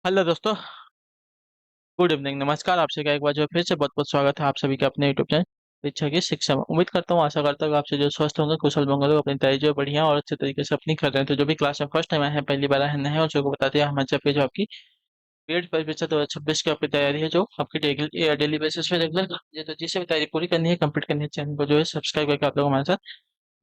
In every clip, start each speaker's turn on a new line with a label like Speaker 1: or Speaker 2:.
Speaker 1: Hello दोस्तों। Good evening, नमस्कार। आपसे का एक बार जो फिर से बहुत बहुत स्वागत है आप सभी का अपने यूट्यूब चैनल शिक्षा की शिक्षा में। उम्मीद करता हूँ, आशा करता हूँ कि आपसे जो स्वस्थ होंगे, कुशल मंगल होगा, अपनी तैयारी जो बढ़िया और अच्छे तरीके से अपनी कर रहे हैं। तो जो भी क्लास में फर्स्ट टाइम आए हैं, पहली बार आए हैं, नए हैं, उनको बताते हैं हमारे पे जो आपकी बीएड परीक्षा 2026 की आपकी तैयारी है, जो आपकी डेली डेली बेसिस पे रेगुलर ये तो जिससे भी तैयारी पूरी करनी है, कंप्लीट करनी है, चैनल को जो है सब्सक्राइब करके आप लोग हमारे साथ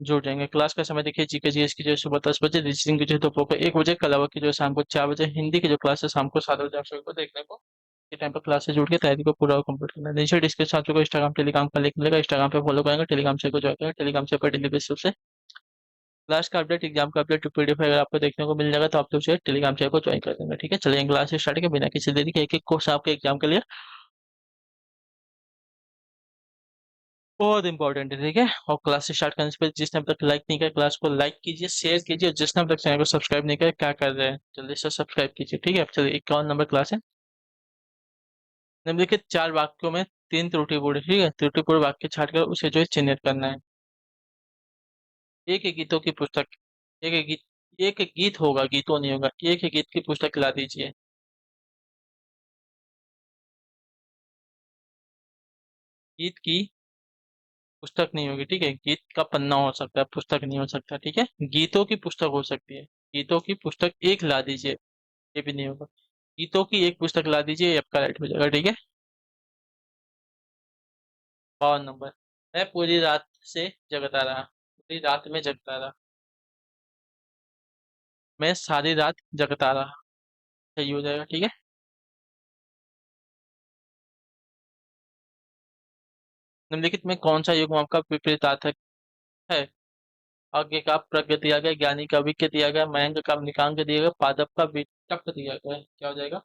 Speaker 1: जुड़ जाएंगे। क्लास का समय देखिए, जीके जीएस की जो है सुबह 10 बजे, रीजनिंग की जो है दोपहर को 1 बजे, के अलावा की जो है शाम को 4 बजे, हिंदी की जो क्लास है शाम को 7 बजे आप सभी को देखने को के टाइम पर क्लास से जुड़ के तैयारी को पूरा कंप्लीट करना है। नीचे डिस्क्रिप्शन आपको इंस्टाग्राम टेलीग्राम का लिंक मिलेगा, इंस्टाग्राम पे फॉलो करेंगे, टेलीग्राम से को ज्वाइन करेंगे, टेलीग्राम से पर डेली बेसिस से क्लास का अपडेट, एग्जाम का अपडेट, पीडीएफ अगर आपको देखने को मिल जाएगा तो आप लोग जो है टेलीग्राम चैनल को ज्वाइन कर देंगे। ठीक है, चलिए क्लास स्टार्ट के बिना किसी देरी के एक एक कोर्स आपके एग्जाम के लिए बहुत इंपॉर्टेंट है। ठीक है, और क्लास स्टार्ट करने से पहले जिसने अब तक लाइक नहीं किया, क्लास को लाइक कीजिए, शेयर कीजिए, और जिसने अब तक चैनल को सब्सक्राइब नहीं किया, क्या कर रहे हैं, जल्दी से सब्सक्राइब कीजिए। ठीक है, अब चलिए 51 नंबर क्लास है। निम्नलिखित 4 वाक्यों में 3 त्रुटिपूर्ण, ठीक है, त्रुटिपूर्ण वाक्य छाटकर उसे जो है चिन्हित करना है। एक एक गीतों की पुस्तक, एक एक गीत, एक एक गीत होगा, गीतों नहीं होगा, एक एक गीत की पुस्तक ला दीजिए। गीत की पुस्तक नहीं होगी, ठीक है, गीत का पन्ना हो सकता है, पुस्तक नहीं हो सकता। ठीक है, गीतों की पुस्तक हो सकती है, गीतों की पुस्तक एक ला दीजिए, ये भी नहीं होगा। गीतों की एक पुस्तक ला दीजिए, ये आपका राइट हो जाएगा। ठीक है, 52 नंबर, मैं पूरी रात से जगता रहा, पूरी रात में जगता रहा, मैं सारी रात जगता रहा, सही हो जाएगा। ठीक है, निम्नलिखित में कौन सा युग्म आपका विपरीतार्थक है? आगे का प्रज्ञ दिया गया, ज्ञानी का विज्ञ दिया गया, मयंक का निकांग दिया गया, पादप का विटप दिया गया है, क्या हो जाएगा?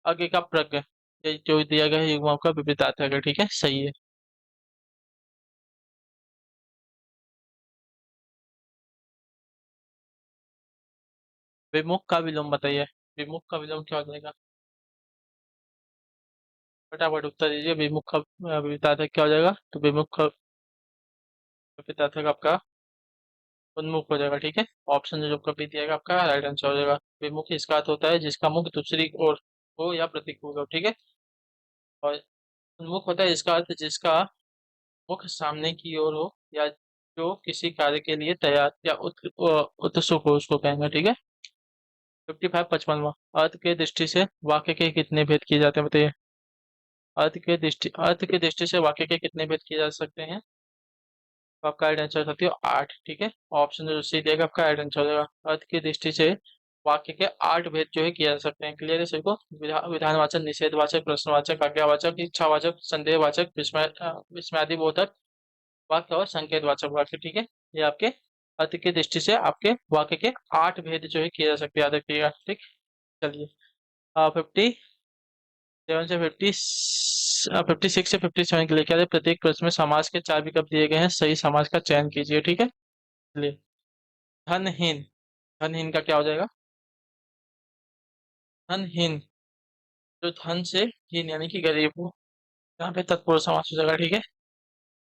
Speaker 1: आगे का प्रज्ञ, ये जो दिया गया है युग्म आपका विपरीतार्थक है। ठीक है, सही है। विमुख का विलोम बताइए, विमुख का विलोम क्या हो जाएगा? फटाफट उत्तर दीजिए, विमुख का विपरीतार्थक क्या हो जाएगा? तो विमुख का विपरीतार्थक आपका उन्मुख हो जाएगा। ठीक है, ऑप्शन जो आपका बी दिया गया आपका राइट आंसर हो जाएगा। विमुख इसका अर्थ होता है जिसका मुख दूसरी ओर हो या प्रतिकूल हो। ठीक है, और उन्मुख होता है इसका अर्थ जिसका मुख सामने की ओर हो, या जो किसी कार्य के लिए तैयार या उत्सुक हो, उसको कहेंगे। ठीक है, 55 55वां, अर्थ के दृष्टि से वाक्य के कितने भेद किए जाते हैं बताइए? अर्थ के दृष्टि से वाक्य के कितने भेद किए जा सकते हैं? तो आपका राइट आंसर साथियों 8। ठीक है, ऑप्शन जो सी देगा आपका राइट आंसर हो जाएगा। अर्थ की दृष्टि से वाक्य के 8 भेद जो है किए जा सकते हैं। क्लियर है सभी को? विधानवाचक, निषेधवाचक, प्रश्नवाचक, आज्ञावाचक, इच्छावाचक, संदेहवाचक, विस्मयादिबोधक वाक्य और संकेतवाचक वाक्य। ठीक है, ये आपके अर्थ की दृष्टि से आपके वाक्य के 8 भेद जो है किए जा सकते हैं, याद रखिएगा। ठीक, चलिए 57 से 56 से 57 के लिए क्या है? प्रत्येक प्रश्न में समास के 4 विकल्प दिए गए हैं, सही समास का चयन कीजिए। ठीक है, चलिए धनहीन, धनहीन का क्या हो जाएगा? धनहीन, जो धन से हीन यानी कि गरीब हो, यहाँ पे तत्पुरुष समास हो जाएगा। ठीक है,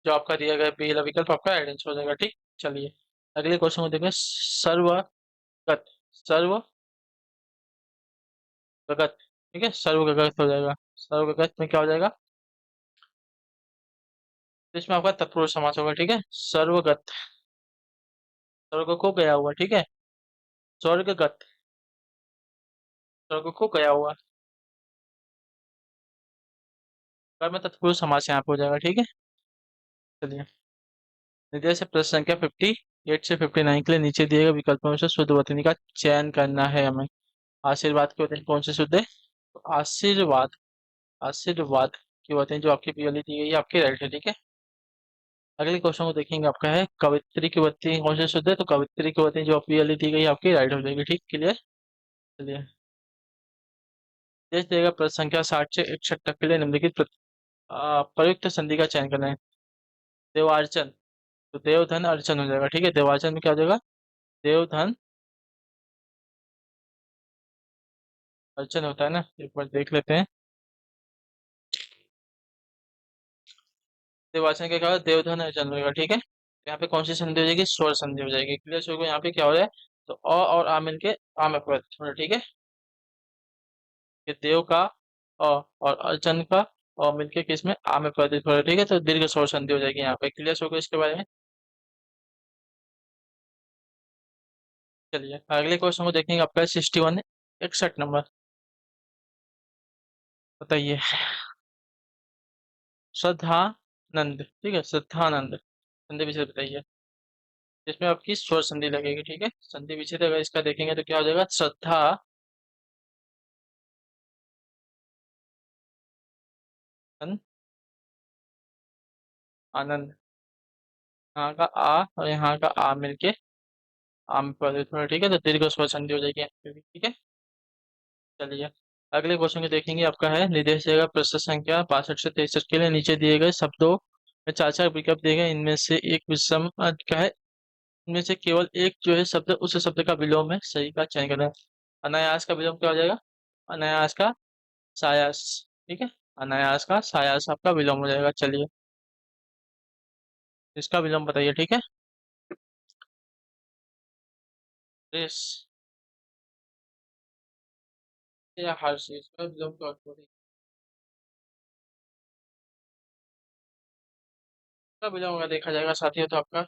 Speaker 1: जो आपका दिया गया पहला विकल्प आपका आंसर हो जाएगा। ठीक, चलिए अगले क्वेश्चन को देखें। सर्वगत, सर्वगत, ठीक है, सर्वगत हो जाएगा। सर्वगत में क्या हो जाएगा? तो इसमें आपका तत्पुरुष समास होगा। ठीक है, सर्वगत, स्वर्ग को गया हुआ। ठीक है, स्वर्गगत, स्वर्ग को गया हुआ, अगर में तत्पुरुष समास यहाँ पे हो जाएगा। ठीक है, चलिए निर्देश से प्रश्न संख्या 58 से 59 के लिए नीचे दिए गए विकल्पों में से शुद्ध वतनी का चयन करना है हमें। आशीर्वाद की वतनी कौन सी शुद्ध है? तो आशीर्वाद, आशीर्वाद की वतनी जो आपकी पीओली दी गई है आपकी राइट है। ठीक है, अगले क्वेश्चन को देखेंगे, आपका है कवित्री की वतनी कौन सी शुद्ध है? तो कवित्री की वतनी जो पीओली दी गई है आपकी राइट हो जाएगी। ठीक, क्लियर। चलिए देश देगा प्रश्न संख्या 60 से 61 तक के लिए निम्नलिखित प्रयुक्त संधि का चयन करना है। देवार्चन, तो देवधन अर्चन हो जाएगा। ठीक है, देवार्चन में क्या हो जाएगा? देवधन अर्चन होता है ना, एक बार देख लेते हैं। देवाचन के क्या देवधन अर्चन होगा। ठीक है, यहाँ पे कौन सी संधि हो जाएगी? स्वर संधि हो जाएगी। क्लियर? यहाँ पे क्या हो रहा है? तो अ और आ मिलके आ में परिवर्तित हो रहा है, ठीक है। ये देव का अ और अर्चन का अ मिलके किस में आ में परिवर्तित हो रहा है, ठीक है। तो दीर्घ स्वर संधि हो जाएगी यहाँ पे। क्लियर होगा इसके बारे में। चलिए अगले क्वेश्चन को देखेंगे, आपका 61 61 नंबर। बताइए। श्रद्धानंद, ठीक है, श्रद्धानंद संधि विच्छेद बताइए। इसमें आपकी स्वर संधि लगेगी, ठीक है। संधि विच्छेद अगर इसका देखेंगे तो क्या हो जाएगा, श्रद्धा आनंद। यहाँ का आ और यहाँ का आ मिलके आम परिवर्तित हो रहा है, ठीक है। तो दीर्घ स्वर संधि हो जाएगी यहाँ पे भी, ठीक है। चलिए अगले क्वेश्चन को देखेंगे, आपका है निर्देश देगा प्रश्न संख्या 62 से 63 के लिए नीचे दिए गए शब्दों में चार चार विकल्प दिए गए, इनमें से एक विषम क्या है, इनमें से केवल एक जो है शब्द उस शब्द का विलोम है, सही का चयन करना है। अनायास का विलोम क्या हो जाएगा, अनायास का सायास, ठीक है। अनायास का सायास आपका विलोम हो जाएगा। चलिए इसका विलोम बताइए, ठीक है। रेस या हर्ष, इसका विलोम क्या होता है, इसका विलोम अगर देखा जाएगा साथियों तो आपका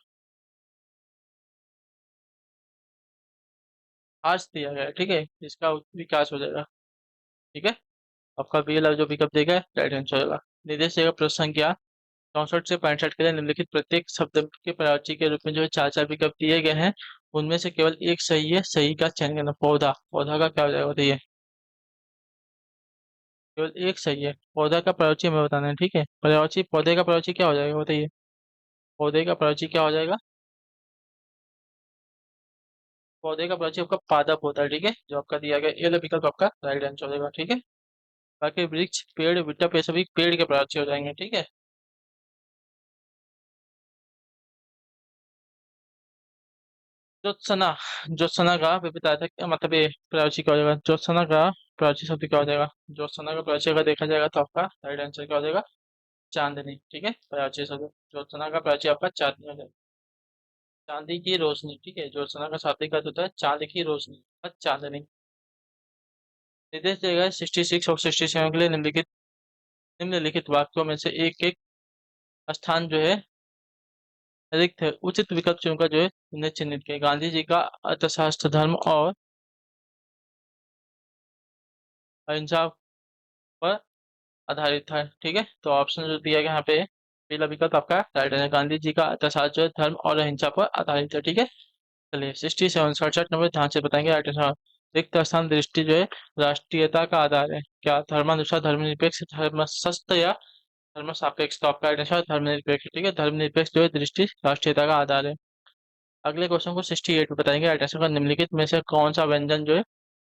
Speaker 1: हर्ष दिया गया है, ठीक है। इसका विकास हो जाएगा, ठीक है। आपका बी वाला जो विकल्प देगा राइट आंसर होगा। निर्देश देगा प्रश्न संख्या 64 से 65 के लिए निम्नलिखित प्रत्येक शब्द के प्रयोज्य के रूप में जो है चार चार विकल्प दिए गए हैं, उनमें से केवल एक सही है, सही का चयन करना। पौधा, पौधा का क्या हो जाएगा बताइए। केवल एक सही है, पौधा का प्रयोज्य हमें बताना है, ठीक है। प्रयोज्य पौधे का प्रयोज्य क्या हो जाएगा बताइए। पौधे का प्रयोज्य क्या हो जाएगा, पौधे का प्रयोज्य आपका पादप होता है, ठीक है। जो आपका दिया गया ये वाला विकल्प आपका राइट आंसर हो जाएगा, ठीक है। बाकी वृक्ष पेड़ विटप ये सभी पेड़ के प्रयोज्य हो जाएंगे, ठीक है। ज्योत्सना, ज्योत्सना का विपरीत मतलब ये प्राची क्या हो जाएगा, ज्योत्सना का प्राची शब्द क्या हो जाएगा। ज्योत्सना का प्राची अगर देखा जाएगा तो आपका राइट आंसर क्या हो जाएगा, चांदनी, ठीक है। प्राची शब्द ज्योत्सना का प्राची आपका चांदनी हो जाएगा। चांदी की रोशनी, ठीक है। ज्योत्सना का शाब्दिक अर्थ होता है चांद की रोशनी और चांदनी। निर्देश देगा 66 और 67 के लिए निम्नलिखित वाक्यों में से एक एक स्थान जो है रिक्त है, उचित विकल्प चुनकर जो है उन्हें चिन्हित किया। गांधी जी का अर्थशास्त्र धर्म और अहिंसा पर आधारित था, ठीक है। तो ऑप्शन जो दिया गया यहाँ पे पहला विकल्प आपका राइट है, गांधी जी का अर्थशास्त्र जो है धर्म और अहिंसा पर आधारित है, ठीक है। चलिए 67 67 नंबर ध्यान से बताएंगे राइट आंसर। रिक्त स्थान दृष्टि जो है राष्ट्रीयता का आधार है, क्या धर्मानुसार धर्मनिरपेक्ष धर्मस्थ या धर्म सापेक्ष। तो आपका राइट आंसर धर्मनिरपेक्ष, ठीक है। धर्मनिरपेक्ष जो है दृष्टि राष्ट्रीयता का आधार है। अगले क्वेश्चन को 68 में बताएंगे राइट आंसर का, निम्नलिखित में से कौन सा व्यंजन जो है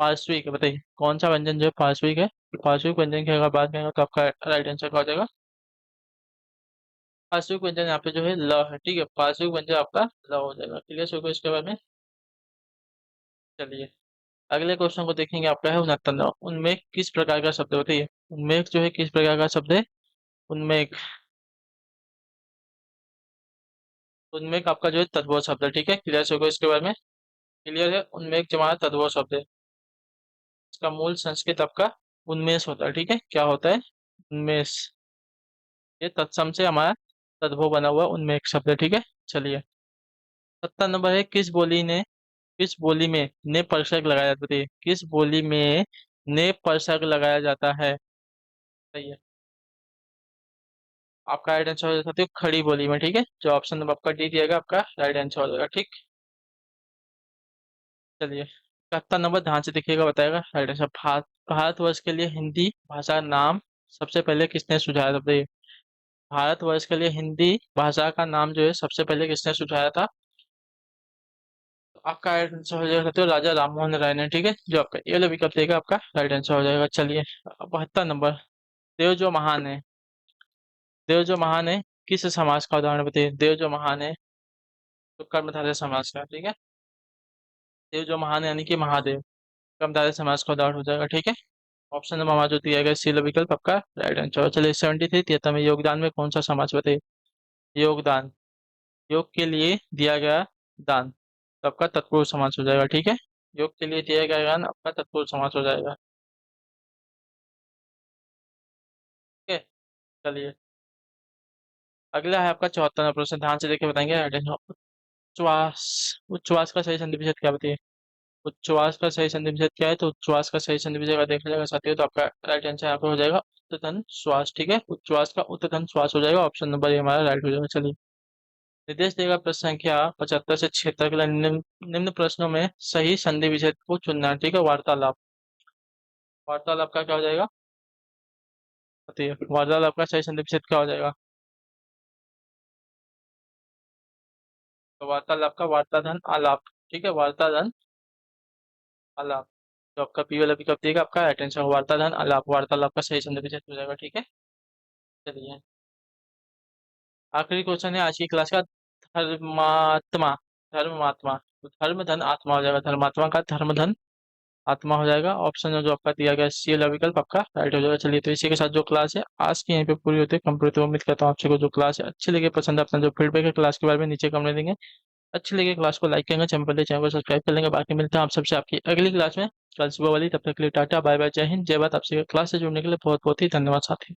Speaker 1: पार्श्विक है, बताइए कौन सा व्यंजन जो है पार्श्विक है। पार्श्विक व्यंजन की अगर बात करेंगे तो आपका राइट आंसर क्या हो जाएगा, पार्श्विक व्यंजन यहाँ पे जो है ल है, ठीक है। पार्श्विक व्यंजन आपका ल हो जाएगा। क्लियर होगा इसके बारे में। चलिए अगले क्वेश्चन को देखेंगे, आपका है 69 नंबर। उनमें किस प्रकार का शब्द है बताइए। उनमें जो है किस प्रकार का शब्द है, उनमें उनमें आपका जो है तद्भव शब्द है, ठीक है। क्लियर होगा इसके बारे में। क्लियर है, उनमें जो हमारा तद्भव शब्द है, इसका मूल संस्कृत आपका उन्मेष होता है, ठीक है। क्या होता है, उन्मेष। ये तत्सम से हमारा तद्भव बना हुआ उनमें एक शब्द है, ठीक है। चलिए 70 नंबर है, किस बोली में ने परसक लगाया जाता है बताइए। किस बोली में ने परसक लगाया जाता है, सही है। आपका राइट आंसर हो जाता है खड़ी बोली में, ठीक है। जो ऑप्शन नंबर आपका डी दिएगा आपका राइट आंसर हो जाएगा, ठीक। चलिए 71 नंबर ध्यान से देखिएगा, बताएगा राइट आंसर। भारतवर्ष के लिए हिंदी भाषा नाम सबसे पहले किसने सुझाया था बताइए। भारतवर्ष के लिए हिंदी भाषा का नाम जो है सबसे पहले किसने सुझाया था। तो आपका राइट आंसर हो जाएगा तो राजा राममोहन राय ने, ठीक है। जो आपका ये वाला विकल्प देगा आपका राइट आंसर हो जाएगा। चलिए 72 नंबर, देव जो महान है, देव जो महान है किस समाज का उदाहरण बताइए। देव जो महान है तो कर्मधारय समाज का, ठीक है। देव जो महान है यानी कि महादेव, कर्मधारय समाज का उदाहरण हो जाएगा, ठीक है। ऑप्शन नंबर हमारा जो दिया गया सी वाला विकल्प आपका राइट आंसर। चलिए 73 73 में योगदान में कौन सा समाज बताइए। योगदान, योग के लिए दिया गया दान, तो आपका तत्पुरुष समास हो जाएगा। ठीक है, योग के लिए दिया गया ज्ञान आपका तत्पुरुष समास हो जाएगा। ठीक है, चलिए अगला है आपका 74वां प्रश्न, ध्यान से देखिए बताएंगे। उच्छ्वास, उच्छ्वास का सही संधि विच्छेद क्या बताइए। उच्छ्वास का सही संधि विच्छेद क्या है, तो उच्छ्वास का सही संधि विच्छेद अगर देखा जाएगा साथियों, तो आपका राइट आंसर यहाँ पे हो जाएगा उत्तन श्वास। ठीक है, उच्छ्वास का उत्तन श्वास हो जाएगा, ऑप्शन नंबर ये हमारा राइट हो जाएगा। चलिए निर्देश देगा प्रश्न संख्या 75 से 76 के लिए निम्न प्रश्नों में सही संधि विच्छेद को चुनना है। ठीक है, वार्तालाप, वार्तालाप का क्या हो जाएगा बताइए, वार्तालाप का सही संधि विच्छेद क्या हो जाएगा। तो वार्तालाप का वार्ता धन आलाप। ठीक है, वार्ता धन आलाप, तो आपका पी वाला विकल्प देगा आपका अटेंशन, वार्ता धन आलाप, वार्तालाप का सही संदर्भ विच्छेद हो जाएगा। ठीक है, चलिए आखिरी क्वेश्चन है आज की क्लास का। धर्मात्मा, धर्मात्मा, तो धर्म धन आत्मा हो जाएगा, धर्मात्मा का धर्म धन आत्मा हो जाएगा, ऑप्शन जो आपका दिया गया सी वाला विकल्प आपका राइट हो जाएगा। चलिए तो इसी के साथ जो क्लास है आज की यहीं पे पूरी होती है, कंप्लीट। उम्मीद करता हूँ आपसे को जो क्लास है अच्छी लगे, पसंद है, अपना जो फीडबैक है क्लास के बारे में नीचे कमेंट देंगे। अच्छी लगे क्लास को लाइक करेंगे, चैनल को सब्सक्राइब कर लेंगे। बाकी मिलते हैं आप सबसे आपकी अगली क्लास में कल सुबह वाली। तब तक के लिए टाटा बाय बाय, जय हिंद जय भारत। आपसे क्लास से जुड़ने के लिए बहुत बहुत ही धन्यवाद साथी।